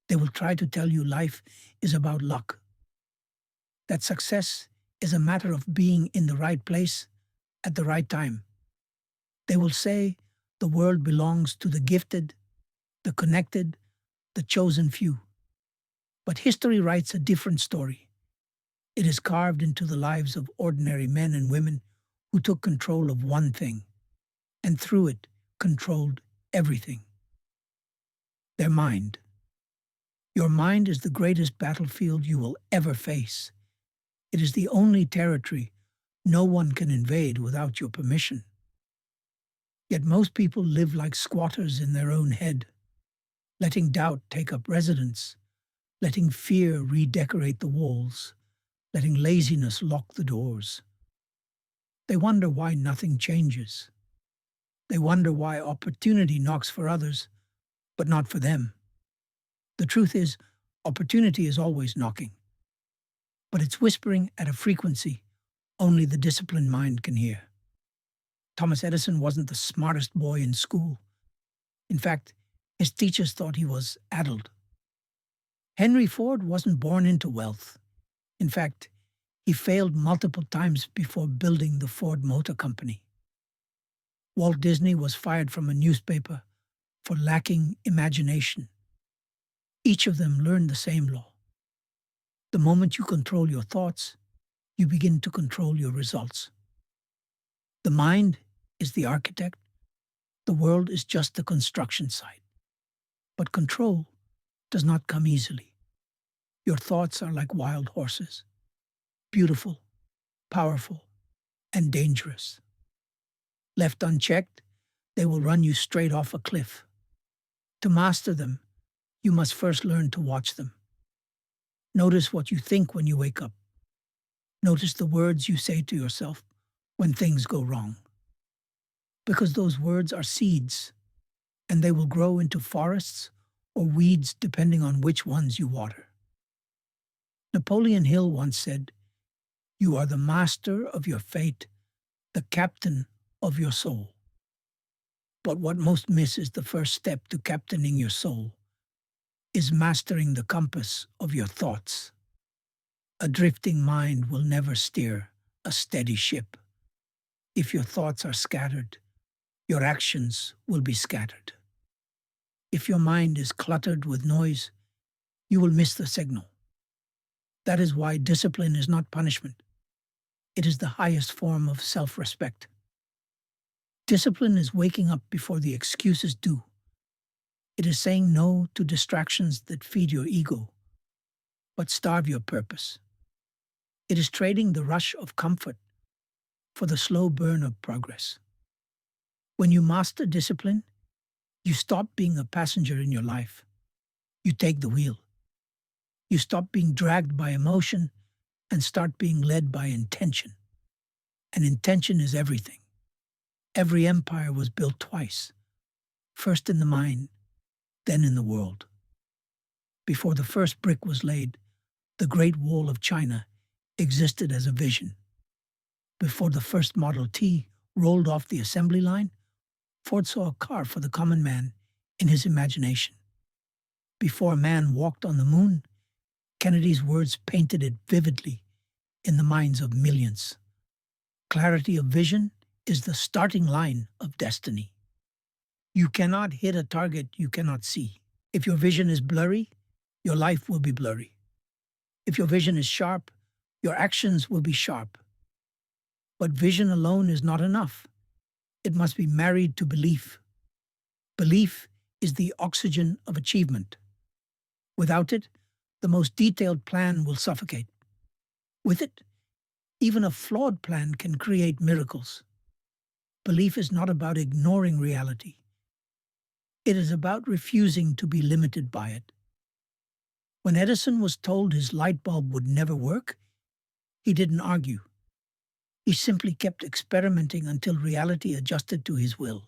They will try to tell you life is about luck, that success is a matter of being in the right place at the right time. They will say the world belongs to the gifted, the connected, the chosen few. But history writes a different story. It is carved into the lives of ordinary men and women who took control of one thing, and through it controlled everything: their mind. Your mind is the greatest battlefield you will ever face. It is the only territory no one can invade without your permission. Yet most people live like squatters in their own head, letting doubt take up residence, letting fear redecorate the walls, letting laziness lock the doors. They wonder why nothing changes. They wonder why opportunity knocks for others, but not for them. The truth is, opportunity is always knocking, but it's whispering at a frequency only the disciplined mind can hear. Thomas Edison wasn't the smartest boy in school. In fact, his teachers thought he was addled. Henry Ford wasn't born into wealth. In fact, he failed multiple times before building the Ford Motor Company. Walt Disney was fired from a newspaper for lacking imagination. Each of them learned the same law. The moment you control your thoughts, you begin to control your results. The mind is the architect. The world is just the construction site. But control does not come easily. Your thoughts are like wild horses, beautiful, powerful, and dangerous. Left unchecked, they will run you straight off a cliff. To master them, you must first learn to watch them. Notice what you think when you wake up. Notice the words you say to yourself when things go wrong. Because those words are seeds, and they will grow into forests or weeds depending on which ones you water. Napoleon Hill once said, "You are the master of your fate, the captain of your soul." But what most miss is the first step to captaining your soul is mastering the compass of your thoughts. A drifting mind will never steer a steady ship. If your thoughts are scattered, your actions will be scattered. If your mind is cluttered with noise, you will miss the signal. That is why discipline is not punishment. It is the highest form of self-respect. Discipline is waking up before the excuses do. It is saying no to distractions that feed your ego, but starve your purpose. It is trading the rush of comfort for the slow burn of progress. When you master discipline, you stop being a passenger in your life. You take the wheel. You stop being dragged by emotion and start being led by intention. And intention is everything. Every empire was built twice, first in the mind, then in the world. Before the first brick was laid, the Great Wall of China existed as a vision. Before the first Model T rolled off the assembly line, Ford saw a car for the common man in his imagination. Before man walked on the moon, Kennedy's words painted it vividly in the minds of millions. Clarity of vision is the starting line of destiny. You cannot hit a target you cannot see. If your vision is blurry, your life will be blurry. If your vision is sharp, your actions will be sharp. But vision alone is not enough. It must be married to belief. Belief is the oxygen of achievement. Without it, the most detailed plan will suffocate. With it, even a flawed plan can create miracles. Belief is not about ignoring reality. It is about refusing to be limited by it. When Edison was told his light bulb would never work, he didn't argue. He simply kept experimenting until reality adjusted to his will.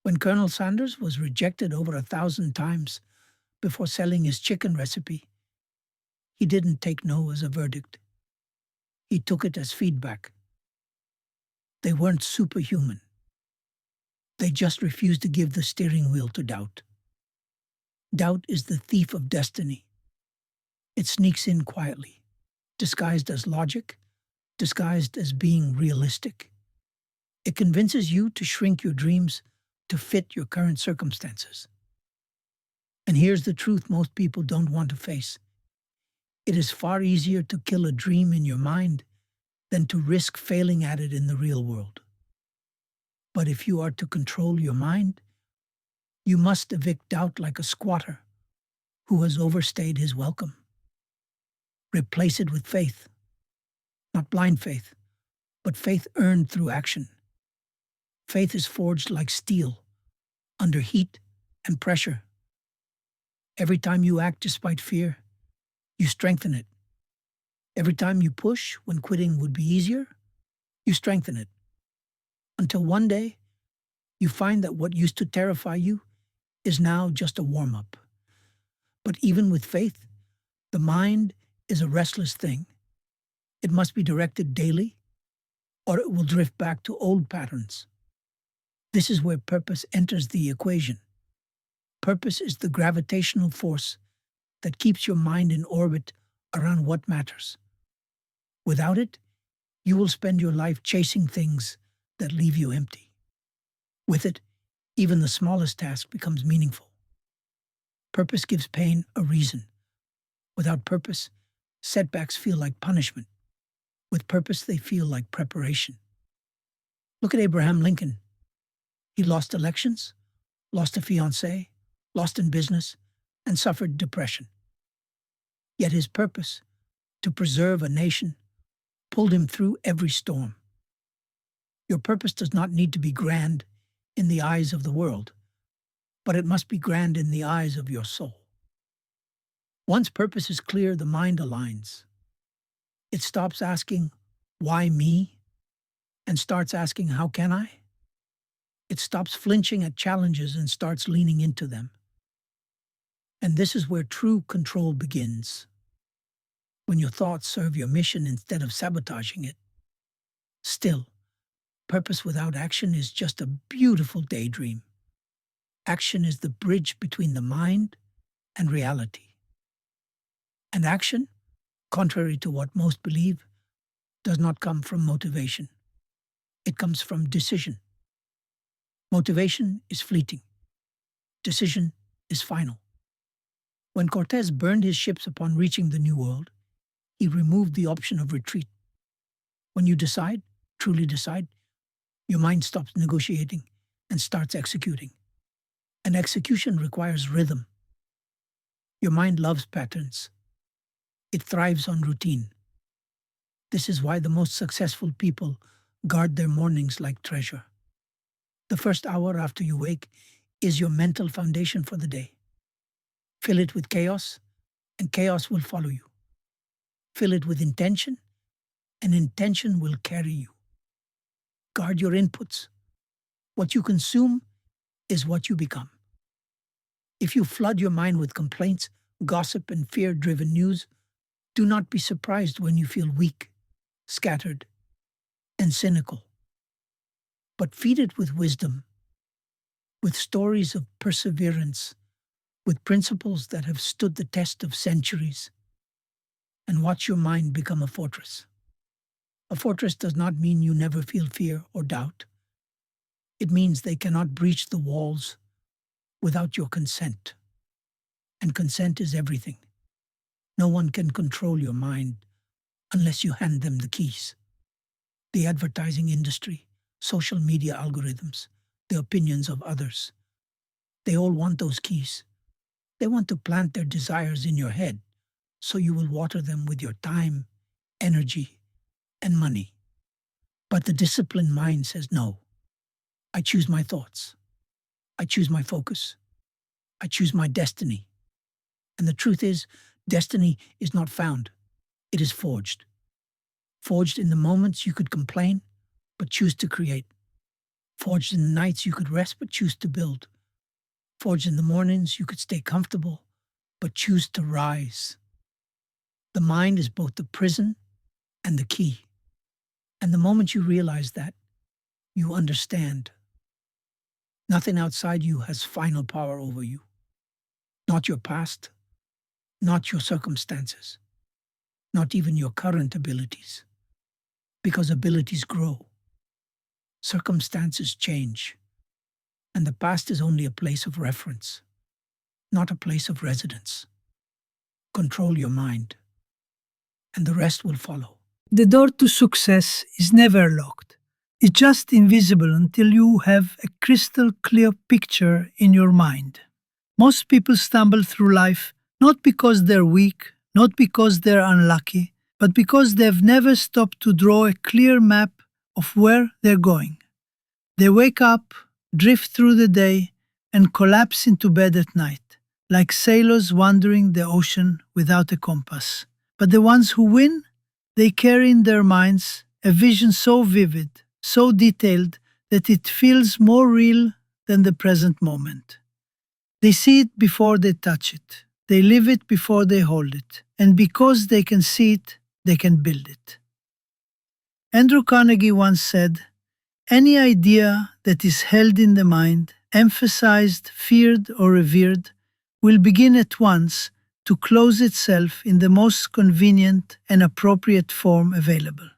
When Colonel Sanders was rejected over 1,000 times before selling his chicken recipe, he didn't take no as a verdict. He took it as feedback. They weren't superhuman. They just refused to give the steering wheel to doubt. Doubt is the thief of destiny. It sneaks in quietly, disguised as logic, disguised as being realistic. It convinces you to shrink your dreams to fit your current circumstances. And here's the truth most people don't want to face. It is far easier to kill a dream in your mind than to risk failing at it in the real world. But if you are to control your mind, you must evict doubt like a squatter who has overstayed his welcome. Replace it with faith, not blind faith, but faith earned through action. Faith is forged like steel, under heat and pressure. Every time you act despite fear, you strengthen it. Every time you push when quitting would be easier, you strengthen it. Until one day, you find that what used to terrify you is now just a warm-up. But even with faith, the mind is a restless thing. It must be directed daily, or it will drift back to old patterns. This is where purpose enters the equation. Purpose is the gravitational force that keeps your mind in orbit around what matters. Without it, you will spend your life chasing things that leave you empty. With it, even the smallest task becomes meaningful. Purpose gives pain a reason. Without purpose, setbacks feel like punishment. With purpose, they feel like preparation. Look at Abraham Lincoln. He lost elections, lost a fiancée, lost in business, and suffered depression. Yet his purpose, to preserve a nation, pulled him through every storm. Your purpose does not need to be grand in the eyes of the world, but it must be grand in the eyes of your soul. Once purpose is clear, the mind aligns. It stops asking, "Why me?" and starts asking, "How can I?" It stops flinching at challenges and starts leaning into them. And this is where true control begins. When your thoughts serve your mission instead of sabotaging it. Still, purpose without action is just a beautiful daydream. Action is the bridge between the mind and reality. And action, contrary to what most believe, does not come from motivation. It comes from decision. Motivation is fleeting. Decision is final. When Cortés burned his ships upon reaching the New World, he removed the option of retreat. When you decide, truly decide, your mind stops negotiating and starts executing. And execution requires rhythm. Your mind loves patterns. It thrives on routine. This is why the most successful people guard their mornings like treasure. The first hour after you wake is your mental foundation for the day. Fill it with chaos, and chaos will follow you. Fill it with intention, and intention will carry you. Guard your inputs. What you consume is what you become. If you flood your mind with complaints, gossip, and fear-driven news, do not be surprised when you feel weak, scattered, and cynical. But feed it with wisdom, with stories of perseverance, with principles that have stood the test of centuries, and watch your mind become a fortress. A fortress does not mean you never feel fear or doubt. It means they cannot breach the walls without your consent. And consent is everything. No one can control your mind unless you hand them the keys. The advertising industry, social media algorithms, the opinions of others. They all want those keys. They want to plant their desires in your head so you will water them with your time, energy, and money. But the disciplined mind says no. I choose my thoughts. I choose my focus. I choose my destiny. And the truth is, destiny is not found. It is forged. Forged in the moments you could complain, but choose to create. Forged in the nights you could rest, but choose to build. Forged in the mornings you could stay comfortable, but choose to rise. The mind is both the prison and the key. And the moment you realize that, you understand. Nothing outside you has final power over you. not your past, not your circumstances, not even your current abilities, because abilities grow, circumstances change, and the past is only a place of reference, not a place of residence. Control your mind, and the rest will follow. The door to success is never locked. It's just invisible until you have a crystal clear picture in your mind. Most people stumble through life not because they're weak, not because they're unlucky, but because they've never stopped to draw a clear map of where they're going. They wake up, drift through the day, and collapse into bed at night, like sailors wandering the ocean without a compass. But the ones who win, they carry in their minds a vision so vivid, so detailed, that it feels more real than the present moment. They see it before they touch it. They live it before they hold it. And because they can see it, they can build it. Andrew Carnegie once said, "Any idea that is held in the mind, emphasized, feared, or revered, will begin at once to close itself in the most convenient and appropriate form available."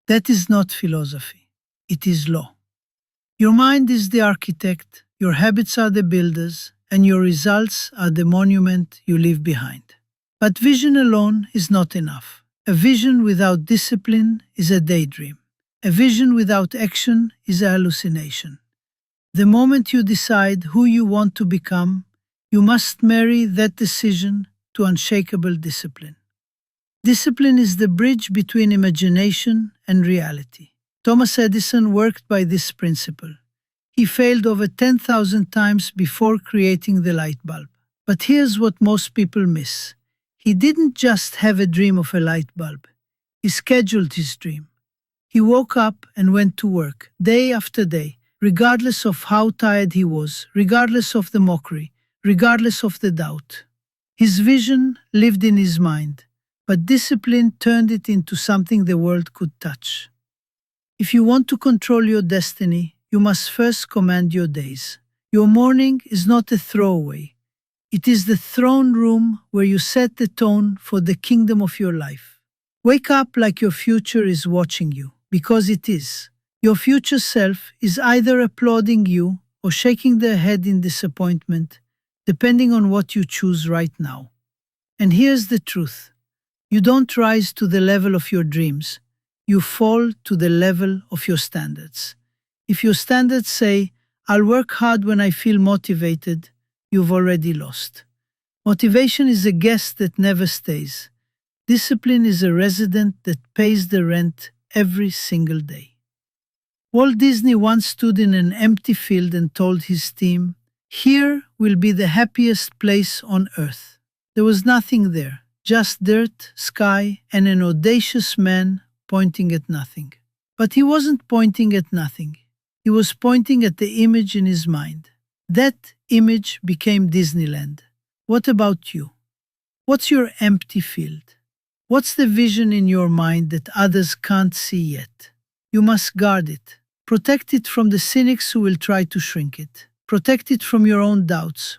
That is not philosophy. It is law. Your mind is the architect, your habits are the builders, and your results are the monument you leave behind. But vision alone is not enough. A vision without discipline is a daydream. A vision without action is a hallucination. The moment you decide who you want to become, you must marry that decision to unshakable discipline. Discipline is the bridge between imagination and reality. Thomas Edison worked by this principle. He failed over 10,000 times before creating the light bulb. But here's what most people miss. He didn't just have a dream of a light bulb. He scheduled his dream. He woke up and went to work, day after day, regardless of how tired he was, regardless of the mockery, regardless of the doubt. His vision lived in his mind, but discipline turned it into something the world could touch. If you want to control your destiny, you must first command your days. Your morning is not a throwaway. It is the throne room where you set the tone for the kingdom of your life. Wake up like your future is watching you, because it is. Your future self is either applauding you or shaking their head in disappointment, depending on what you choose right now. And here's the truth. You don't rise to the level of your dreams. You fall to the level of your standards. If your standards say, "I'll work hard when I feel motivated," you've already lost. Motivation is a guest that never stays. Discipline is a resident that pays the rent every single day. Walt Disney once stood in an empty field and told his team, "Here will be the happiest place on earth." There was nothing there, just dirt, sky, and an audacious man pointing at nothing. But he wasn't pointing at nothing. He was pointing at the image in his mind. That image became Disneyland. What about you? What's your empty field? What's the vision in your mind that others can't see yet? You must guard it. Protect it from the cynics who will try to shrink it. Protect it from your own doubts,